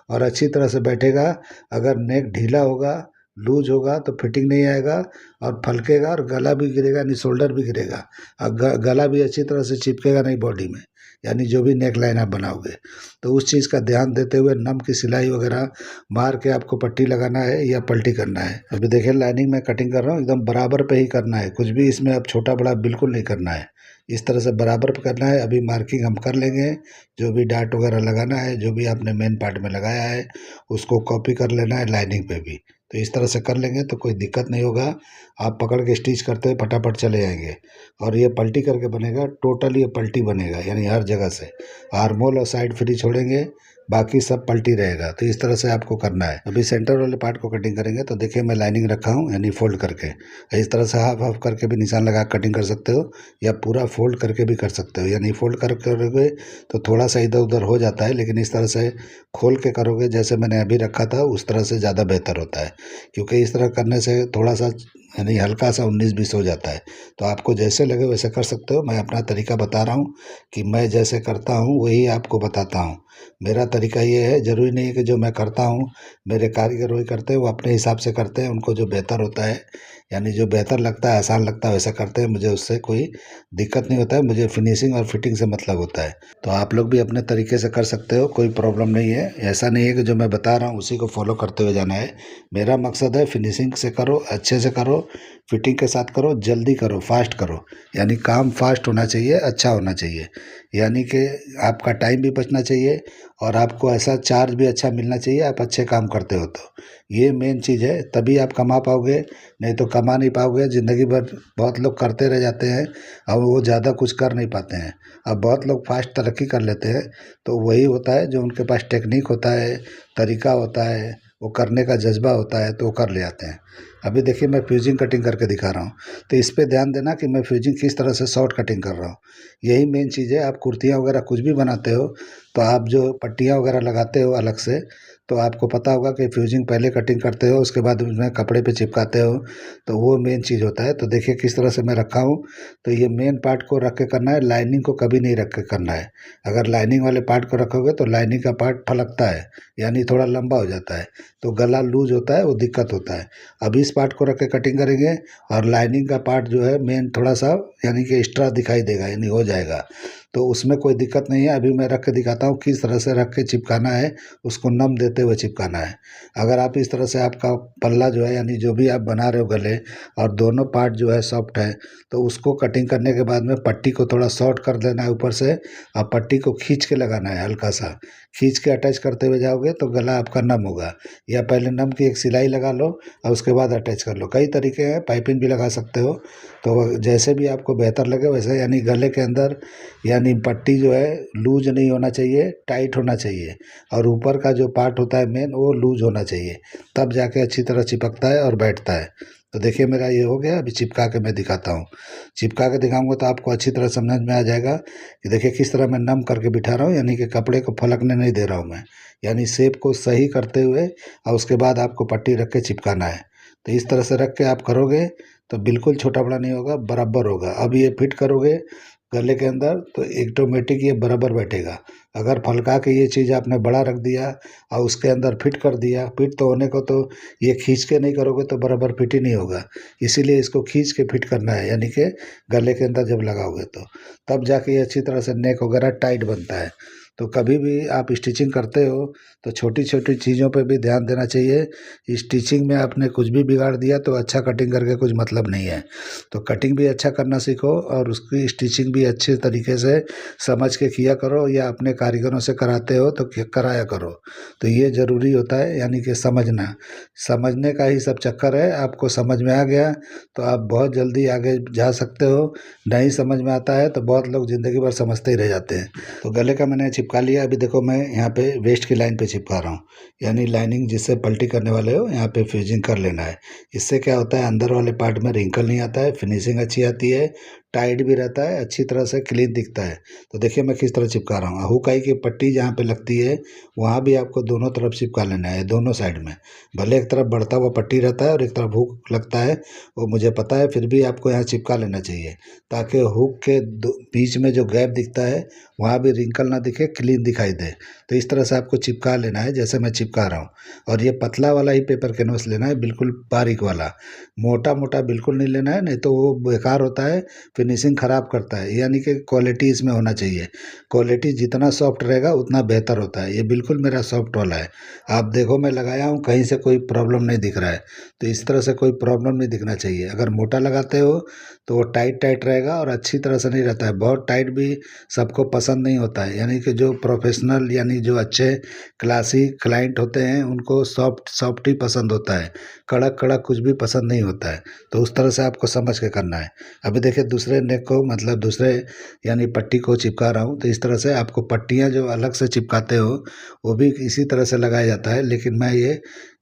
और अच्छी तरह से बैठेगा। अगर नेक ढीला होगा, लूज होगा तो फिटिंग नहीं आएगा और फलकेगा और गला भी गिरेगा, यानी शोल्डर भी गिरेगा और गला भी अच्छी तरह से चिपकेगा नहीं बॉडी में, यानी जो भी नेक लाइन आप बनाओगे। तो उस चीज़ का ध्यान देते हुए नम की सिलाई वगैरह मार के आपको पट्टी लगाना है या पलटी करना है। अभी देखिए लाइनिंग में कटिंग कर रहा हूँ, एकदम बराबर पे ही करना है, कुछ भी इसमें अब छोटा बड़ा बिल्कुल नहीं करना है, इस तरह से बराबर पे करना है। अभी मार्किंग हम कर लेंगे, जो भी डार्ट वगैरह लगाना है, जो भी आपने मेन पार्ट में लगाया है उसको कॉपी कर लेना है लाइनिंग पे भी। तो इस तरह से कर लेंगे तो कोई दिक्कत नहीं होगा, आप पकड़ के स्टिच करते हुए फटाफट चले जाएंगे। और ये पलटी करके बनेगा, टोटल ये पलटी बनेगा, यानी हर जगह से आर्मोल और साइड फ्री छोड़ेंगे, बाकी सब पलटी रहेगा। तो इस तरह से आपको करना है। अभी सेंटर वाले पार्ट को कटिंग करेंगे, तो देखिए मैं लाइनिंग रखा हूँ यानी फोल्ड करके, इस तरह से हाफ हाफ करके भी निशान लगा कटिंग कर सकते हो या पूरा फोल्ड करके भी कर सकते हो। यानी फोल्ड कर करोगे तो थोड़ा सा इधर उधर हो जाता है, लेकिन इस तरह से खोल के करोगे जैसे मैंने अभी रखा था उस तरह से ज़्यादा बेहतर होता है, क्योंकि इस तरह करने से थोड़ा सा यानी हल्का सा 19-20 हो जाता है। तो आपको जैसे लगे वैसे कर सकते हो। मैं अपना तरीका बता रहा हूँ कि मैं जैसे करता हूँ वही आपको बताता हूँ। मेरा तरीका ये है, ज़रूरी नहीं है कि जो मैं करता हूँ मेरे कारीगर वही करते हैं, वो अपने हिसाब से करते हैं, उनको जो बेहतर होता है यानी जो बेहतर लगता है, आसान लगता है वैसा करते हैं। मुझे उससे कोई दिक्कत नहीं होता है, मुझे फिनिशिंग और फिटिंग से मतलब होता है। तो आप लोग भी अपने तरीके से कर सकते हो, कोई प्रॉब्लम नहीं है। ऐसा नहीं है कि जो मैं बता रहा हूँ उसी को फॉलो करते हुए जाना है। मेरा मकसद है फिनिशिंग से करो, अच्छे से करो, फिटिंग के साथ करो, जल्दी करो, फास्ट करो, यानी काम फास्ट होना चाहिए, अच्छा होना चाहिए, यानी कि आपका टाइम भी बचना चाहिए और आपको ऐसा चार्ज भी अच्छा मिलना चाहिए, आप अच्छे काम करते हो तो ये मेन चीज़ है। तभी आप कमा पाओगे, नहीं तो कमा नहीं पाओगे। ज़िंदगी भर बहुत लोग करते रह जाते हैं और वो ज़्यादा कुछ कर नहीं पाते हैं। अब बहुत लोग फास्ट तरक्की कर लेते हैं, तो वही होता है जो उनके पास टेक्निक होता है, तरीका होता है, वो करने का जज्बा होता है तो वो कर ले आते हैं। अभी देखिए मैं फ्यूजिंग कटिंग करके दिखा रहा हूँ, तो इस पे ध्यान देना कि मैं फ्यूजिंग किस तरह से शॉर्ट कटिंग कर रहा हूँ। यही मेन चीज़ है। आप कुर्तियाँ वगैरह कुछ भी बनाते हो तो आप जो पट्टियाँ वगैरह लगाते हो अलग से, तो आपको पता होगा कि फ्यूजिंग पहले कटिंग करते हो उसके बाद उसमें कपड़े पे चिपकाते हो, तो वो मेन चीज़ होता है। तो देखिए किस तरह से मैं रखा हूँ। तो ये मेन पार्ट को रख के करना है, लाइनिंग को कभी नहीं रख के करना है। अगर लाइनिंग वाले पार्ट को रखोगे तो लाइनिंग का पार्ट फलकता है, यानी थोड़ा लंबा हो जाता है, तो गला लूज होता है, वो दिक्कत होता है। अब इस पार्ट को रख के कटिंग करेंगे और लाइनिंग का पार्ट जो है मेन थोड़ा सा यानी कि एक्स्ट्रा दिखाई देगा, यानी हो जाएगा, तो उसमें कोई दिक्कत नहीं है। अभी मैं रख के दिखाता हूँ किस तरह से रख के चिपकाना है, उसको नम देते हुए चिपकाना है। अगर आप इस तरह से आपका पल्ला जो है यानी जो भी आप बना रहे हो गले और दोनों पार्ट जो है सॉफ्ट है, तो उसको कटिंग करने के बाद में पट्टी को थोड़ा शॉर्ट कर देना है ऊपर से, और पट्टी को खींच के लगाना है, हल्का सा खींच के अटैच करते हुए जाओगे तो गला आपका नम होगा। या पहले नम की एक सिलाई लगा लो और उसके बाद अटैच कर लो। कई तरीके हैं, पाइपिंग भी लगा सकते हो, तो जैसे भी आपको बेहतर लगे वैसे। यानी गले के अंदर यानी पट्टी जो है लूज नहीं होना चाहिए, टाइट होना चाहिए, और ऊपर का जो पार्ट होता है मेन वो लूज होना चाहिए, तब जाके अच्छी तरह चिपकता है और बैठता है। तो देखिए मेरा ये हो गया। अभी चिपका के मैं दिखाता हूँ। चिपका के दिखाऊंगा तो आपको अच्छी तरह समझ में आ जाएगा कि देखिए किस तरह मैं नम करके बिठा रहा हूँ, यानी कि कपड़े को फलकने नहीं दे रहा हूँ मैं, यानी शेप को सही करते हुए, और उसके बाद आपको पट्टी रख के चिपकाना है। तो इस तरह से रख के आप करोगे तो बिल्कुल छोटा बड़ा नहीं होगा, बराबर होगा। अब ये फिट करोगे गले के अंदर तो ऑटोमेटिक ये बराबर बैठेगा। अगर फलका के ये चीज़ आपने बड़ा रख दिया और उसके अंदर फिट कर दिया, फिट तो होने को तो ये खींच के नहीं करोगे तो बराबर फिट ही नहीं होगा। इसीलिए इसको खींच के फिट करना है, यानी कि गले के अंदर जब लगाओगे तो तब जाके ये अच्छी तरह से नेक वगैरह टाइट बनता है। तो कभी भी आप स्टिचिंग करते हो तो छोटी छोटी चीज़ों पे भी ध्यान देना चाहिए। स्टिचिंग में आपने कुछ भी बिगाड़ दिया तो अच्छा कटिंग करके कुछ मतलब नहीं है। तो कटिंग भी अच्छा करना सीखो और उसकी स्टिचिंग भी अच्छे तरीके से समझ के किया करो, या अपने कारीगरों से कराते हो तो कराया करो। तो ये ज़रूरी होता है, यानी कि समझना, समझने का ही सब चक्कर है। आपको समझ में आ गया तो आप बहुत जल्दी आगे जा सकते हो। नहीं समझ में आता है तो बहुत लोग ज़िंदगी भर समझते ही रह जाते हैं। तो गले का मैंने चिपका लिया। अभी देखो मैं यहाँ पे वेस्ट की लाइन पे चिपका रहा हूँ, यानी लाइनिंग जिससे पल्टी करने वाले हो यहाँ पे फ्यूजिंग कर लेना है। इससे क्या होता है, अंदर वाले पार्ट में रिंकल नहीं आता है, फिनिशिंग अच्छी आती है, टाइट भी रहता है, अच्छी तरह से क्लीन दिखता है। तो देखिए मैं किस तरह चिपका रहा हूँ। हुकाई की पट्टी जहाँ पे लगती है वहाँ भी आपको दोनों तरफ चिपका लेना है, दोनों साइड में। भले एक तरफ बढ़ता हुआ पट्टी रहता है और एक तरफ हुक लगता है, वो मुझे पता है, फिर भी आपको यहाँ चिपका लेना चाहिए ताकि हुक के बीच में जो गैप दिखता है वहाँ भी रिंकल ना दिखे, क्लीन दिखाई दे। तो इस तरह से आपको चिपका लेना है जैसे मैं चिपका रहा हूँ। और ये पतला वाला ही पेपर कैनवस लेना है, बिल्कुल बारीक वाला, मोटा मोटा बिल्कुल नहीं लेना है, नहीं तो वो बेकार होता है, फिनिशिंग ख़राब करता है। यानी कि क्वालिटी इसमें होना चाहिए। क्वालिटी जितना सॉफ्ट रहेगा उतना बेहतर होता है। ये बिल्कुल मेरा सॉफ्ट वाला है, आप देखो मैं लगाया हूँ, कहीं से कोई प्रॉब्लम नहीं दिख रहा है। तो इस तरह से कोई प्रॉब्लम नहीं दिखना चाहिए। अगर मोटा लगाते हो तो वो टाइट टाइट रहेगा और अच्छी तरह से नहीं रहता है। बहुत टाइट भी सबको पसंद नहीं होता है, यानी कि जो प्रोफेशनल यानी जो अच्छे क्लासिक क्लाइंट होते हैं उनको सॉफ्ट सॉफ्ट ही पसंद होता है, कड़क कड़क कुछ भी पसंद नहीं होता है। तो उस तरह से आपको समझ के करना है। अभी देखिए दूसरे नेक को मतलब दूसरे यानी पट्टी को चिपका रहा हूँ। तो इस तरह से आपको पट्टियाँ जो अलग से चिपकाते हो वो भी इसी तरह से लगाया जाता है, लेकिन मैं ये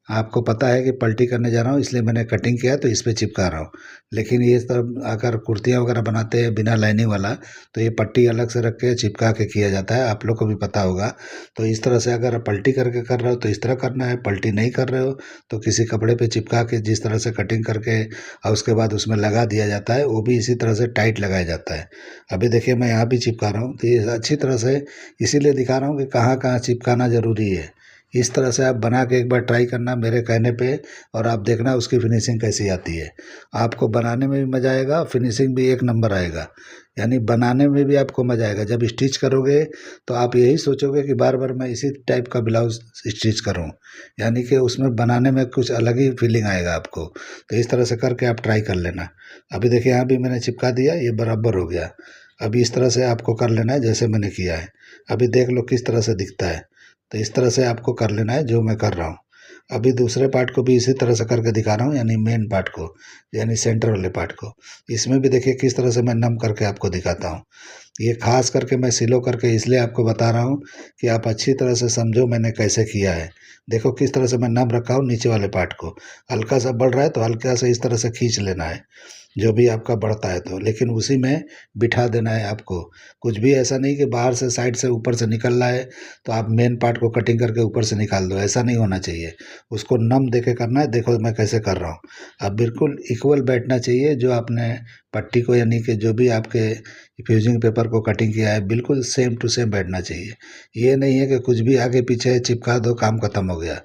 आपको पता है कि पलटी करने जा रहा हूँ इसलिए मैंने कटिंग किया तो इस पे चिपका रहा हूँ। लेकिन ये सब अगर कुर्तियाँ वगैरह बनाते हैं बिना लाइनिंग वाला तो ये पट्टी अलग से रख के चिपका के किया जाता है, आप लोग को भी पता होगा। तो इस तरह से अगर पलटी करके कर रहे हो तो इस तरह करना है, पलटी नहीं कर रहे हो तो किसी कपड़े पे चिपका के जिस तरह से कटिंग करके और उसके बाद उसमें लगा दिया जाता है वो भी इसी तरह से टाइट लगाया जाता है। अभी देखिए मैं यहाँ भी चिपका रहा हूँ, तो ये अच्छी तरह से इसीलिए दिखा रहा हूँ कि कहाँ कहाँ चिपकाना ज़रूरी है। इस तरह से आप बना के एक बार ट्राई करना मेरे कहने पे, और आप देखना उसकी फिनिशिंग कैसी आती है। आपको बनाने में भी मज़ा आएगा, फिनिशिंग भी एक नंबर आएगा। यानी बनाने में भी आपको मज़ा आएगा। जब स्टिच करोगे तो आप यही सोचोगे कि बार बार मैं इसी टाइप का ब्लाउज स्टिच करूं, यानी कि उसमें बनाने में कुछ अलग ही फीलिंग आएगा आपको। तो इस तरह से करके आप ट्राई कर लेना। अभी देखिए यहाँ भी मैंने चिपका दिया, ये बराबर हो गया। अभी इस तरह से आपको कर लेना है जैसे मैंने किया है। अभी देख लो किस तरह से दिखता है। तो इस तरह से आपको कर लेना है जो मैं कर रहा हूँ। अभी दूसरे पार्ट को भी इसी तरह से करके दिखा रहा हूँ, यानी मेन पार्ट को, यानी सेंटर वाले पार्ट को। इसमें भी देखिए किस तरह से मैं नम करके आपको दिखाता हूँ। ये खास करके मैं सिलो करके इसलिए आपको बता रहा हूँ कि आप अच्छी तरह से समझो मैंने कैसे किया है। देखो किस तरह से मैं नम रखा हूँ नीचे वाले पार्ट को। हल्का सा बढ़ रहा है तो हल्का सा इस तरह से खींच लेना है, जो भी आपका बढ़ता है तो, लेकिन उसी में बिठा देना है आपको। कुछ भी ऐसा नहीं कि बाहर से साइड से ऊपर से निकल रहा है तो आप मेन पार्ट को कटिंग करके ऊपर से निकाल दो, ऐसा नहीं होना चाहिए। उसको नम देके करना है। देखो मैं कैसे कर रहा हूँ। अब बिल्कुल इक्वल बैठना चाहिए, जो आपने पट्टी को यानी कि जो भी आपके फ्यूजिंग पेपर को कटिंग किया है बिल्कुल सेम टू सेम बैठना चाहिए। ये नहीं है कि कुछ भी आगे पीछे चिपका दो काम खत्म हो गया।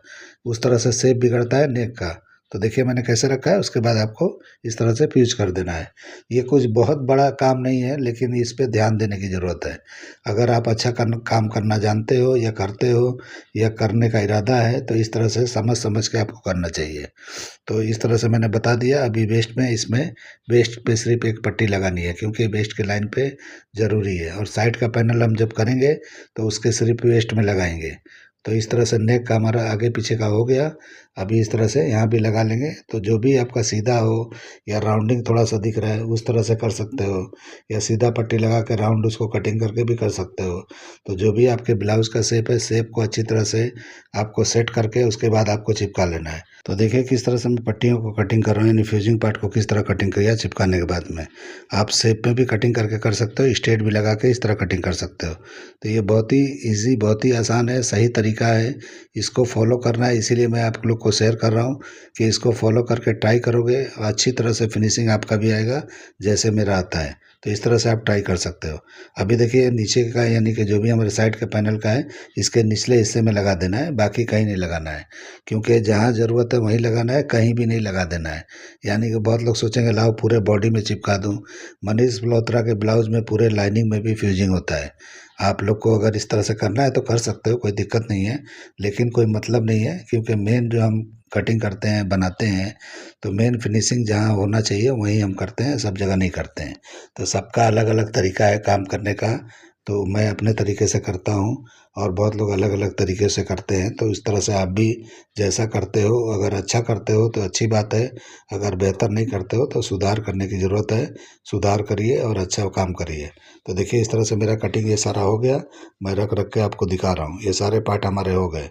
उस तरह से शेप बिगड़ता है नेक का। तो देखिए मैंने कैसे रखा है, उसके बाद आपको इस तरह से फ्यूज कर देना है। ये कुछ बहुत बड़ा काम नहीं है, लेकिन इस पे ध्यान देने की ज़रूरत है। अगर आप अच्छा काम करना जानते हो या करते हो या करने का इरादा है तो इस तरह से समझ समझ के आपको करना चाहिए। तो इस तरह से मैंने बता दिया। अभी वेस्ट में इसमें वेस्ट पे सिर्फ एक पट्टी लगानी है, क्योंकि वेस्ट के लाइन पे ज़रूरी है, और साइड का पैनल हम जब करेंगे तो उसके सिर्फ वेस्ट में लगाएंगे। तो इस तरह से नेक का हमारा आगे पीछे का हो गया। अभी इस तरह से यहाँ भी लगा लेंगे, तो जो भी आपका सीधा हो या राउंडिंग थोड़ा सा दिख रहा है उस तरह से कर सकते हो, या सीधा पट्टी लगा के राउंड उसको कटिंग करके भी कर सकते हो। तो जो भी आपके ब्लाउज़ का शेप है, शेप को अच्छी तरह से आपको सेट करके उसके बाद आपको चिपका लेना है। तो देखिए किस तरह से मैं पट्टियों को कटिंग कर रहा हूँ, यानी फ्यूजिंग पार्ट को किस तरह कटिंग किया चिपकाने के बाद में। आप शेप में भी कटिंग करके कर सकते हो, स्ट्रेट भी लगा के इस तरह कटिंग कर सकते हो। तो ये बहुत ही ईजी, बहुत ही आसान है, सही तरीका है। इसको फॉलो करना है, इसीलिए मैं आप लोग को शेयर कर रहा हूँ कि इसको फॉलो करके ट्राई करोगे अच्छी तरह से फिनिशिंग आपका भी आएगा जैसे मेरा आता है। तो इस तरह से आप ट्राई कर सकते हो। अभी देखिए नीचे का यानी कि जो भी हमारे साइड के पैनल का है इसके निचले हिस्से में लगा देना है, बाकी कहीं नहीं लगाना है, क्योंकि जहाँ ज़रूरत है वहीं लगाना है, कहीं भी नहीं लगा देना है। यानी कि बहुत लोग सोचेंगे लाओ पूरे बॉडी में चिपका दूँ। मनीष मल्होत्रा के ब्लाउज़ में पूरे लाइनिंग में भी फ्यूजिंग होता है। आप लोग को अगर इस तरह से करना है तो कर सकते हो, कोई दिक्कत नहीं है, लेकिन कोई मतलब नहीं है, क्योंकि मेन जो हम कटिंग करते हैं बनाते हैं तो मेन फिनिशिंग जहाँ होना चाहिए वहीं हम करते हैं, सब जगह नहीं करते हैं। तो सबका अलग अलग तरीका है काम करने का। तो मैं अपने तरीके से करता हूँ और बहुत लोग अलग अलग तरीके से करते हैं। तो इस तरह से आप भी जैसा करते हो, अगर अच्छा करते हो तो अच्छी बात है, अगर बेहतर नहीं करते हो तो सुधार करने की ज़रूरत है। सुधार करिए और अच्छा काम करिए। तो देखिए इस तरह से मेरा कटिंग ये सारा हो गया। मैं रख रख के आपको दिखा रहा हूँ, ये सारे पार्ट हमारे हो गए।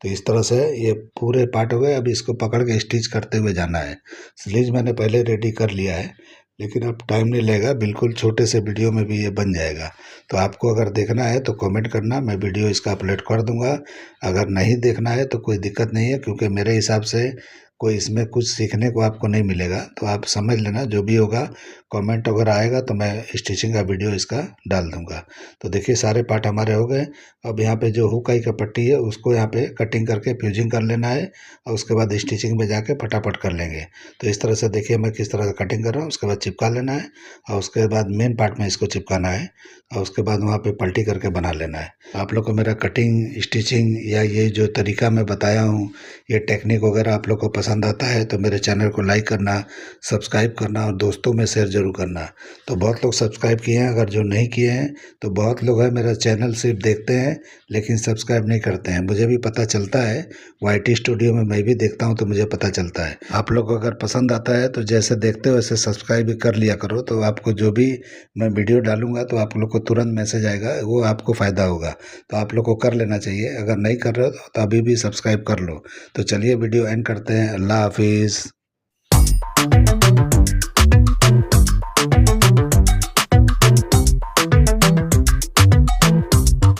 तो इस तरह से ये पूरे पार्ट हो गए। अब इसको पकड़ के स्टिच करते हुए जाना है। स्लीव मैंने पहले रेडी कर लिया है, लेकिन अब टाइम नहीं लगेगा, बिल्कुल छोटे से वीडियो में भी ये बन जाएगा। तो आपको अगर देखना है तो कमेंट करना, मैं वीडियो इसका अपलोड कर दूंगा। अगर नहीं देखना है तो कोई दिक्कत नहीं है, क्योंकि मेरे हिसाब से कोई इसमें कुछ सीखने को आपको नहीं मिलेगा। तो आप समझ लेना, जो भी होगा कमेंट अगर आएगा तो मैं स्टिचिंग का वीडियो इसका डाल दूंगा। तो देखिए सारे पार्ट हमारे हो गए। अब यहाँ पे जो हुकाई का पट्टी है उसको यहाँ पे कटिंग करके फ्यूजिंग कर लेना है, और उसके बाद स्टिचिंग में जाके फटाफट कर लेंगे। तो इस तरह से देखिए मैं किस तरह से कटिंग कर रहा हूँ, उसके बाद चिपका लेना है, और उसके बाद मेन पार्ट में इसको चिपकाना है, और उसके बाद वहाँ पे पलटी करके बना लेना है। आप लोग को मेरा कटिंग स्टिचिंग या ये जो तरीका मैं बताया हूँ, ये टेक्निक वगैरह आप लोग को पसंद आता है तो मेरे चैनल को लाइक करना, सब्सक्राइब करना और दोस्तों में शेयर ज़रूर करना। तो बहुत लोग सब्सक्राइब किए हैं, अगर जो नहीं किए हैं तो बहुत लोग हैं मेरा चैनल सिर्फ देखते हैं लेकिन सब्सक्राइब नहीं करते हैं। मुझे भी पता चलता है, वाईटी स्टूडियो में मैं भी देखता हूँ तो मुझे पता चलता है। आप लोग को अगर पसंद आता है तो जैसे देखते हो वैसे सब्सक्राइब भी कर लिया करो, तो आपको जो भी मैं वीडियो डालूंगा तो आप लोग को तुरंत मैसेज आएगा, वो आपको फ़ायदा होगा। तो आप लोग को कर लेना चाहिए। अगर नहीं कर रहे हो तो अभी भी सब्सक्राइब कर लो। तो चलिए वीडियो एंड करते हैं। अल्लाह हाफिज़।